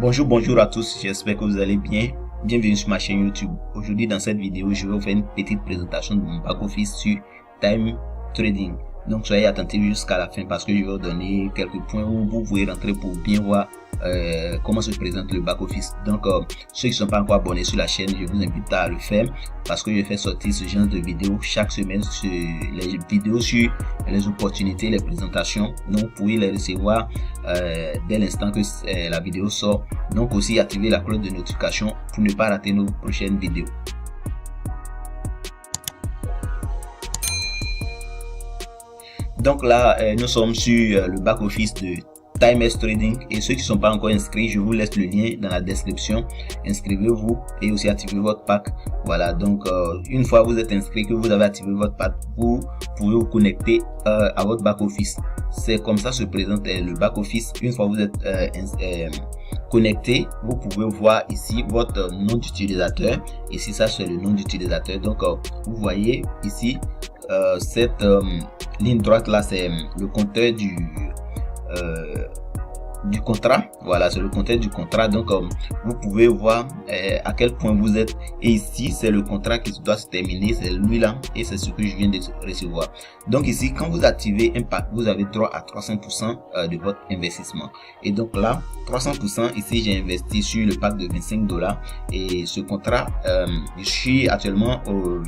Bonjour à tous, j'espère que vous allez bien. Bienvenue sur ma chaîne YouTube. Aujourd'hui dans cette vidéo, je vais vous faire une petite présentation de mon back-office sur Time Trading. Donc soyez attentifs jusqu'à la fin parce que je vais vous donner quelques points où vous pouvez rentrer pour bien voir comment se présente le back-office. Donc ceux qui ne sont pas encore abonnés sur la chaîne, je vous invite à le faire parce que je fais sortir ce genre de vidéos chaque semaine sur les vidéos sur les opportunités, les présentations. Donc vous pouvez les recevoir dès l'instant que la vidéo sort. Donc aussi activer la cloche de notification pour ne pas rater nos prochaines vidéos. Donc là, nous sommes sur le back-office de Time Trading et ceux qui ne sont pas encore inscrits, je vous laisse le lien dans la description. Inscrivez-vous et aussi activez votre pack. Voilà, donc une fois vous êtes inscrit, que vous avez activé votre pack, vous pouvez vous connecter à votre back-office. C'est comme ça se présente le back-office. Une fois vous êtes connecté, vous pouvez voir ici votre nom d'utilisateur. Ici, ça c'est le nom d'utilisateur. Donc vous voyez ici cette ligne droite là, c'est le compteur du contrat. Voilà, c'est le compteur du contrat. Donc vous pouvez voir à quel point vous êtes, et ici c'est le contrat qui doit se terminer, c'est lui là, et c'est ce que je viens de recevoir. Donc ici, quand vous activez un pack, vous avez droit à 300% de votre investissement. Et donc là, 300%, ici j'ai investi sur le pack de $25 et ce contrat, je suis actuellement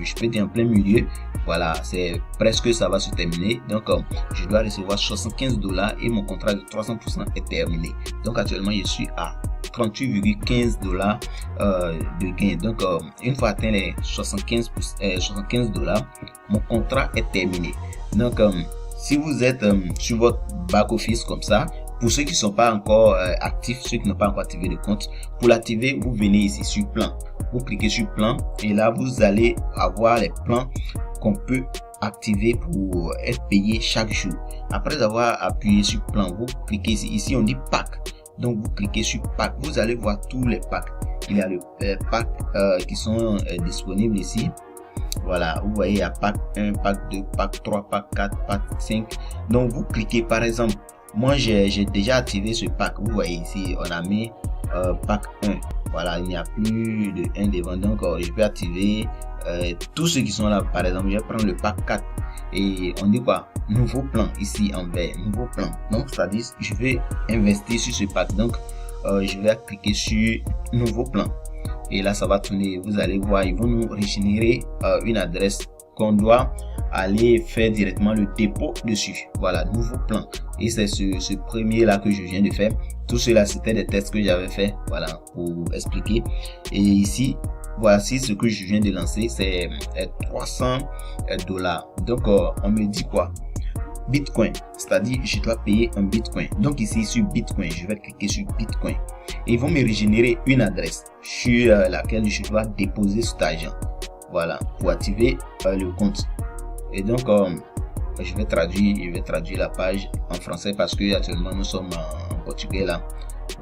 je peux dire en plein milieu. Voilà, c'est presque, ça va se terminer. Donc je dois recevoir $75 et mon contrat de 300% est terminé. Donc actuellement je suis à 38,15$ de gain. Donc une fois atteint les 75$, mon contrat est terminé. Donc si vous êtes sur votre back office comme ça, pour ceux qui ne sont pas encore actifs, ceux qui n'ont pas encore activé le compte, pour l'activer, vous venez ici sur plan, vous cliquez sur plan et là vous allez avoir les plans qu'on peut activer pour être payé chaque jour. Après avoir appuyé sur plan, vous cliquez ici, on dit pack. Donc vous cliquez sur pack, vous allez voir tous les packs. Il y a les packs qui sont disponibles ici. Voilà, vous voyez, il y a pack 1, pack 2, pack 3, pack 4, pack 5. Donc vous cliquez, par exemple, moi j'ai déjà activé ce pack. Vous voyez ici, on a mis pack 1. Voilà, il n'y a plus de 1 devant. Donc je peux activer tous ceux qui sont là. Par exemple, je vais prendre le pack 4 et on dit quoi, nouveau plan ici en vert, nouveau plan. Donc c'est à dire je vais investir sur ce pack. Donc je vais cliquer sur nouveau plan et là ça va tourner. Vous allez voir, ils vont nous régénérer une adresse qu'on doit aller faire directement le dépôt dessus. Voilà, nouveau plan, et c'est ce premier là que je viens de faire. Tout cela c'était des tests que j'avais fait, voilà, pour expliquer. Et ici voici ce que je viens de lancer, c'est $300. Donc on me dit quoi, Bitcoin, c'est-à-dire je dois payer un Bitcoin. Donc ici sur Bitcoin, je vais cliquer sur Bitcoin et ils vont me régénérer une adresse sur laquelle je dois déposer cet argent. Voilà, pour activer le compte. Et donc je vais traduire la page en français parce que actuellement nous sommes en portugais là.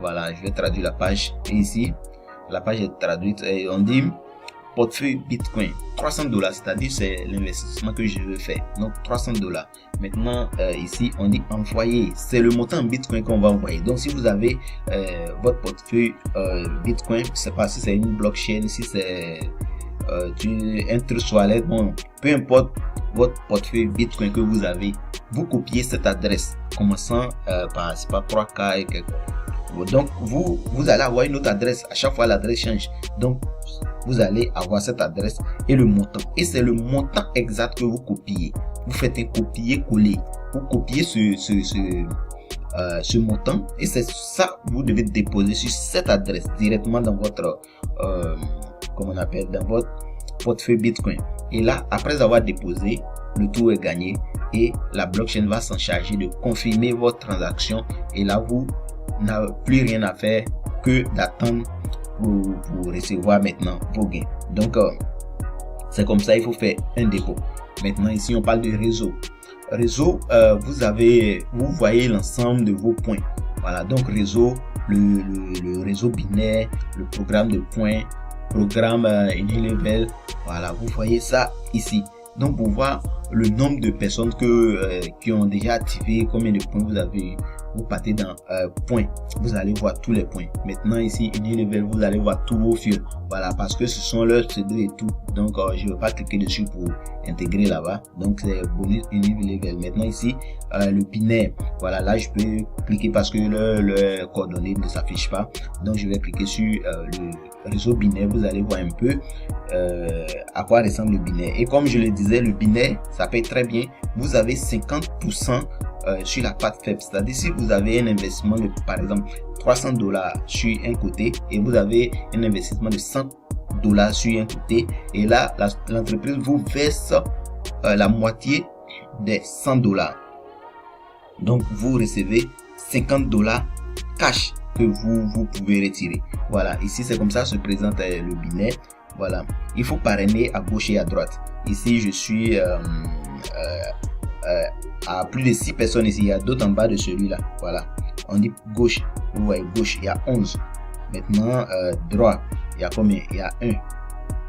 Voilà, je vais traduire la page et ici la page est traduite et on dit portefeuille Bitcoin $300, c'est-à-dire c'est l'investissement que je veux faire. Donc $300. Maintenant ici on dit envoyer, c'est le montant en Bitcoin qu'on va envoyer. Donc si vous avez votre portefeuille Bitcoin, je sais pas si c'est une blockchain, si c'est un trust wallet, bon, peu importe votre portefeuille Bitcoin que vous avez, vous copiez cette adresse commençant par 3K et quelque. Donc vous allez avoir une autre adresse. À chaque fois l'adresse change, donc vous allez avoir cette adresse et le montant, et c'est le montant exact que vous copiez. Vous faites un copier-coller, vous copiez ce montant et c'est ça vous devez déposer sur cette adresse directement dans votre comment on appelle, dans votre portefeuille Bitcoin. Et là, après avoir déposé, le tour est gagné et la blockchain va s'en charger de confirmer votre transaction. Et là, vous n'avez plus rien à faire que d'attendre pour recevoir maintenant vos gains. Donc c'est comme ça, il faut faire un dépôt. Maintenant ici on parle de réseau. Vous voyez l'ensemble de vos points. Voilà, donc réseau, le réseau binaire, le programme de points, programme Unilevel. Voilà, vous voyez ça ici. Donc pour voir le nombre de personnes qui ont déjà activé, combien de points vous avez eu, vous partez dans points, vous allez voir tous les points. Maintenant ici Unilevel, vous allez voir tous vos fils, voilà, parce que ce sont leurs pseudo et tout, donc je ne vais pas cliquer dessus pour intégrer là-bas. Donc c'est bonus Unilevel. Maintenant ici le binaire, voilà, là je peux cliquer parce que le coordonnées ne s'affiche pas, donc je vais cliquer sur le réseau binaire. Vous allez voir un peu à quoi ressemble le binaire, et comme je le disais, le binaire ça paye très bien. Vous avez 50% sur la part faible, c'est-à-dire si vous avez un investissement de par exemple $300 sur un côté et vous avez un investissement de $100 sur un côté, et là l'entreprise vous verse la moitié des $100, donc vous recevez $50 cash que vous pouvez retirer. Voilà, ici c'est comme ça se présente le binaire. Voilà, il faut parrainer à gauche et à droite. Ici je suis à plus de 6 personnes. Ici il y a d'autres en bas de celui-là. Voilà, on dit gauche, vous voyez gauche, il y a 11. Maintenant droit, il y a combien? Il y a 1.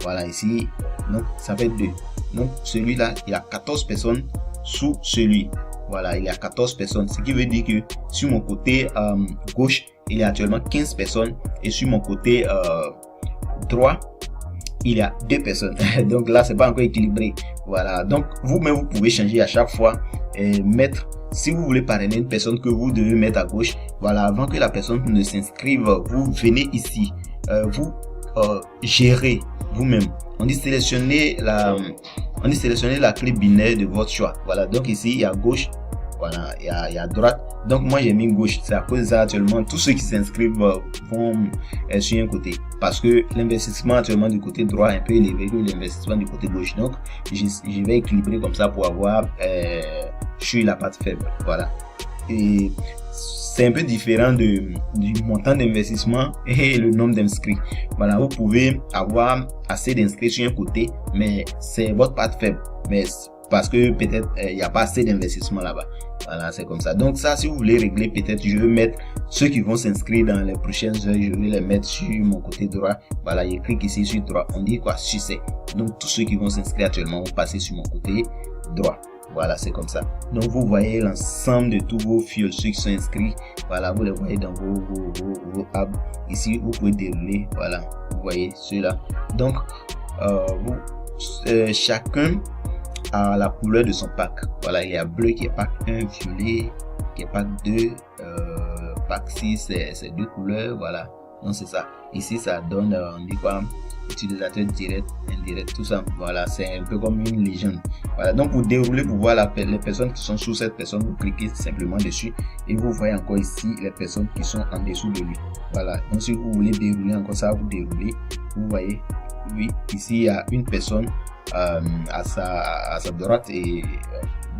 Voilà, ici donc ça fait 2. Donc celui-là il y a 14 personnes sous celui. Voilà, il y a 14 personnes, ce qui veut dire que sur mon côté gauche il y a actuellement 15 personnes, et sur mon côté droit il y a 2 personnes. Donc là c'est pas encore équilibré. Voilà, donc vous-même vous pouvez changer à chaque fois et mettre, si vous voulez parrainer une personne, que vous devez mettre à gauche. Voilà, avant que la personne ne s'inscrive, vous venez ici, vous gérez vous-même. On dit sélectionner la clé binaire de votre choix. Voilà, donc ici il y a gauche, voilà, il y a droite. Donc moi j'ai mis gauche, c'est à cause de ça actuellement tous ceux qui s'inscrivent vont sur un côté, parce que l'investissement actuellement du côté droit est un peu élevé que l'investissement du côté gauche. Donc je vais équilibrer comme ça pour avoir sur la partie faible. Voilà, et c'est un peu différent du montant d'investissement et le nombre d'inscrits. Voilà, vous pouvez avoir assez d'inscrits sur un côté, mais c'est votre part faible, mais parce que peut-être il n'y a pas assez d'investissement là-bas. Voilà, c'est comme ça. Donc ça, si vous voulez régler, peut-être je vais mettre ceux qui vont s'inscrire dans les prochaines heures, je vais les mettre sur mon côté droit. Voilà, je clique ici sur droit, on dit quoi, succès. Donc tous ceux qui vont s'inscrire actuellement vont passer sur mon côté droit. Voilà, c'est comme ça. Donc vous voyez l'ensemble de tous vos fils, ceux qui sont inscrits. Voilà, vous les voyez dans vos apps. Ici vous pouvez dérouler. Voilà, vous voyez ceux-là. Donc chacun à la couleur de son pack. Voilà, il y a bleu qui est pack 1, violet qui est pack 2, pack 6 c'est 2 couleurs. Voilà, donc c'est ça. Ici ça donne on dit quoi, utilisateur direct, indirect, tout ça. Voilà, c'est un peu comme une légende. Voilà, donc pour dérouler, pour voir les personnes qui sont sous cette personne, vous cliquez simplement dessus et vous voyez encore ici les personnes qui sont en dessous de lui. Voilà, donc si vous voulez dérouler encore ça, vous déroulez, vous voyez, oui, ici il y a une personne à sa droite et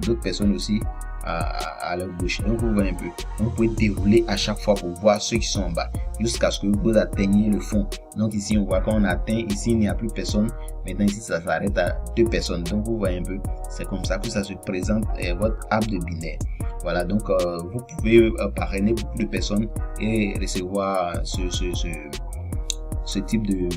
d'autres personnes aussi à leur gauche. Donc vous voyez un peu, vous pouvez dérouler à chaque fois pour voir ceux qui sont en bas jusqu'à ce que vous atteigniez le fond. Donc ici on voit qu'on atteint, ici il n'y a plus personne. Maintenant ici ça s'arrête à 2 personnes. Donc vous voyez un peu, c'est comme ça que ça se présente votre app de binaire. Voilà, donc vous pouvez parrainer beaucoup de personnes et recevoir ce type de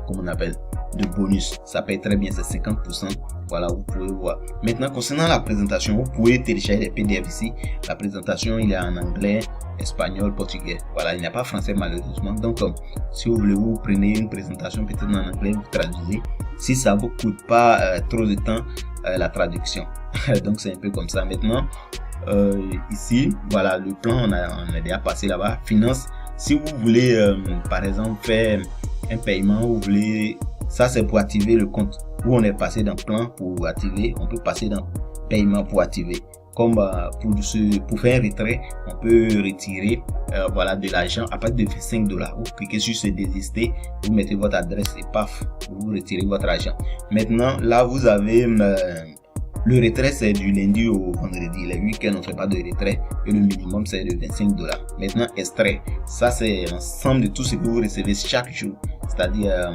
comment on appelle, de bonus. Ça paye très bien, c'est 50%. Voilà, vous pouvez voir. Maintenant concernant la présentation, vous pouvez télécharger les PDF ici. La présentation il est en anglais, espagnol, portugais. Voilà, il n'y a pas français malheureusement. Donc si vous voulez, vous prenez une présentation peut-être en anglais, vous traduisez. Si ça vous coûte pas trop de temps, la traduction. Donc c'est un peu comme ça. Maintenant ici, voilà, le plan on a déjà passé là-bas. Finance, si vous voulez par exemple faire un paiement, vous voulez, ça c'est pour activer le compte. Où on est passé dans plan pour activer, on peut passer dans paiement pour activer. Comme pour faire un retrait, on peut retirer voilà, de l'argent à partir de $5. Vous cliquez sur ce désister, vous mettez votre adresse et paf, vous retirez votre argent. Maintenant là vous avez le retrait, c'est du lundi au vendredi. Les week-ends on ne fait pas de retrait et le minimum c'est de $25. Maintenant extrait, ça c'est l'ensemble de tout ce que vous recevez chaque jour, c'est-à-dire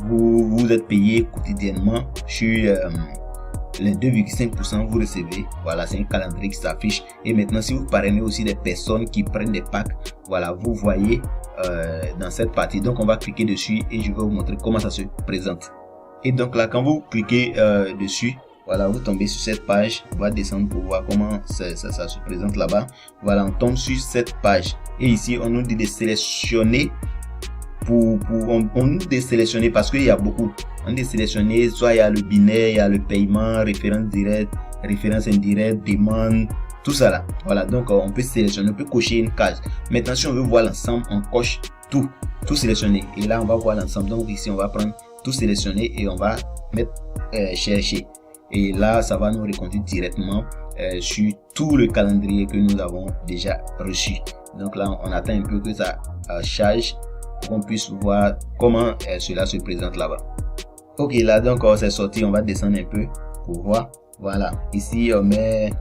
vous êtes payé quotidiennement sur les 2,5% vous recevez. Voilà, c'est un calendrier qui s'affiche. Et maintenant si vous parrainez aussi des personnes qui prennent des packs, voilà, vous voyez dans cette partie. Donc on va cliquer dessus et je vais vous montrer comment ça se présente. Et donc là quand vous cliquez dessus, Voilà, vous tombez sur cette page, on va descendre pour voir comment ça se présente là-bas. Voilà, on tombe sur cette page et ici on nous dit de sélectionner on nous dit de sélectionner parce qu'il y a beaucoup. On dit de sélectionner, soit il y a le binaire, il y a le paiement, référence directe, référence indirecte, demande, tout ça là. Voilà, donc on peut sélectionner, on peut cocher une case. Maintenant, si on veut voir l'ensemble, on coche tout sélectionner. Et là, on va voir l'ensemble. Donc ici, on va prendre tout sélectionner et on va mettre chercher. Et là, ça va nous reconduire directement sur tout le calendrier que nous avons déjà reçu. Donc là, on attend un peu que ça charge pour qu'on puisse voir comment cela se présente là-bas. Ok, là donc c'est sorti, on va descendre un peu pour voir. Voilà, ici on met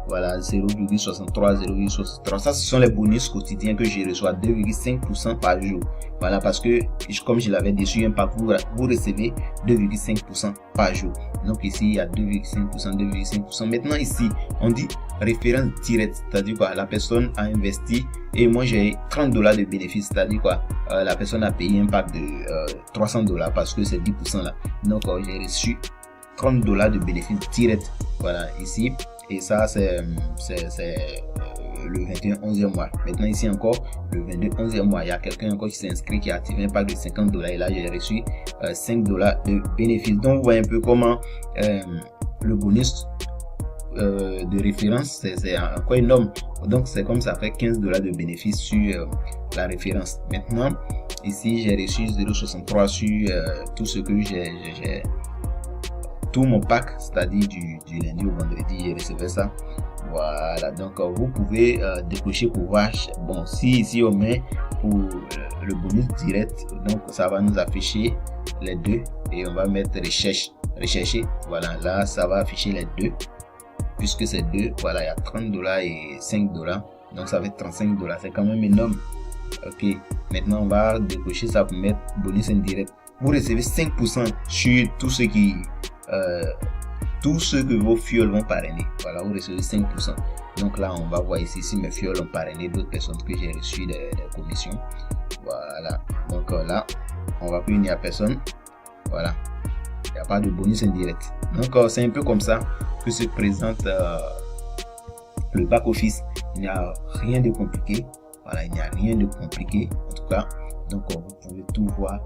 voilà 0,63, 0,63. Ça, ce sont les bonus quotidiens que je reçois, 2,5% par jour. Voilà, parce que comme je l'avais dit sur un parcours, vous recevez 2,5% par jour. Donc ici, il y a 2,5%, 2,5%. Maintenant ici, on dit référence directe, c'est-à-dire quoi, la personne a investi et moi j'ai $30 de bénéfice, c'est-à-dire quoi, la personne a payé un pack de $300 parce que c'est 10% là. Donc j'ai reçu $30 de bénéfice direct. Voilà, ici. Et ça, c'est le 21 11e mois. Maintenant, ici encore, le 22 11e mois, il y a quelqu'un encore qui s'est inscrit, qui a activé un pack de $50. Et là, j'ai reçu $5 de bénéfice. Donc, vous voyez un peu comment le bonus de référence, c'est encore énorme. Donc, c'est comme ça fait $15 de bénéfice sur la référence. Maintenant, ici, j'ai reçu 0,63 sur tout ce que j'ai tout mon pack, c'est-à-dire du lundi au vendredi, j'ai reçu ça. Voilà, donc vous pouvez décocher pour voir. Bon, si ici on met pour le bonus direct, donc ça va nous afficher les deux et on va mettre rechercher. Voilà, là ça va afficher les deux puisque c'est deux. Voilà, il y a $30 et $5, donc ça fait $35. C'est quand même énorme. Ok, maintenant on va décocher ça pour mettre bonus indirect. Vous recevez 5% sur tout ce que vos fioles vont parrainer. Voilà, vous recevez 5%. Donc là, on va voir ici si mes fioles ont parrainé d'autres personnes que j'ai reçues des commissions. Voilà. Donc là, on va plus unir à personne. Voilà. Il n'y a pas de bonus indirect. Donc c'est un peu comme ça que se présente le back office. Il n'y a rien de compliqué. Voilà, il n'y a rien de compliqué en tout cas. Donc vous pouvez tout voir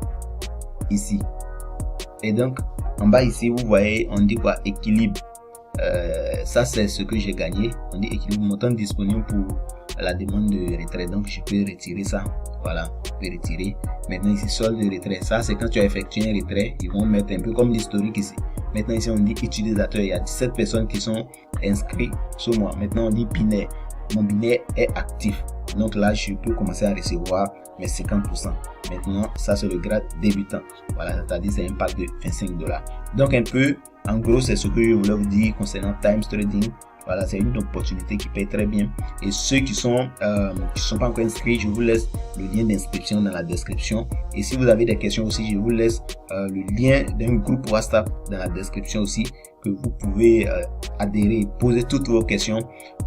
ici. Et donc en bas ici, vous voyez, on dit quoi? Équilibre. Ça, c'est ce que j'ai gagné. On dit équilibre, montant disponible pour la demande de retrait. Donc, je peux retirer ça. Voilà, je peux retirer. Maintenant, ici, solde de retrait. Ça, c'est quand tu as effectué un retrait. Ils vont mettre un peu comme l'historique ici. Maintenant, ici, on dit utilisateur. Il y a 17 personnes qui sont inscrites sur moi. Maintenant, on dit binaire. Mon binaire est actif. Donc là, je peux commencer à recevoir mes 50%. Maintenant, ça c'est le grade débutant. Voilà, c'est-à-dire c'est un pack de $25. Donc un peu, en gros, c'est ce que je voulais vous dire concernant Times Trading. Voilà, c'est une opportunité qui paye très bien. Et ceux qui sont pas encore inscrits, je vous laisse le lien d'inscription dans la description. Et si vous avez des questions aussi, je vous laisse le lien d'un groupe WhatsApp dans la description aussi, que vous pouvez adhérer, poser toutes vos questions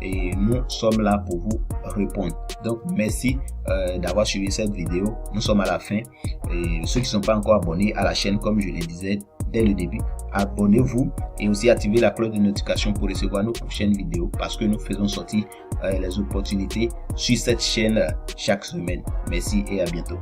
et nous sommes là pour vous répondre. Donc merci d'avoir suivi cette vidéo. Nous sommes à la fin et ceux qui ne sont pas encore abonnés à la chaîne, comme je le disais dès le début, abonnez-vous et aussi activez la cloche de notification pour recevoir nos prochaines vidéos parce que nous faisons sortir les opportunités sur cette chaîne chaque semaine. Merci et à bientôt.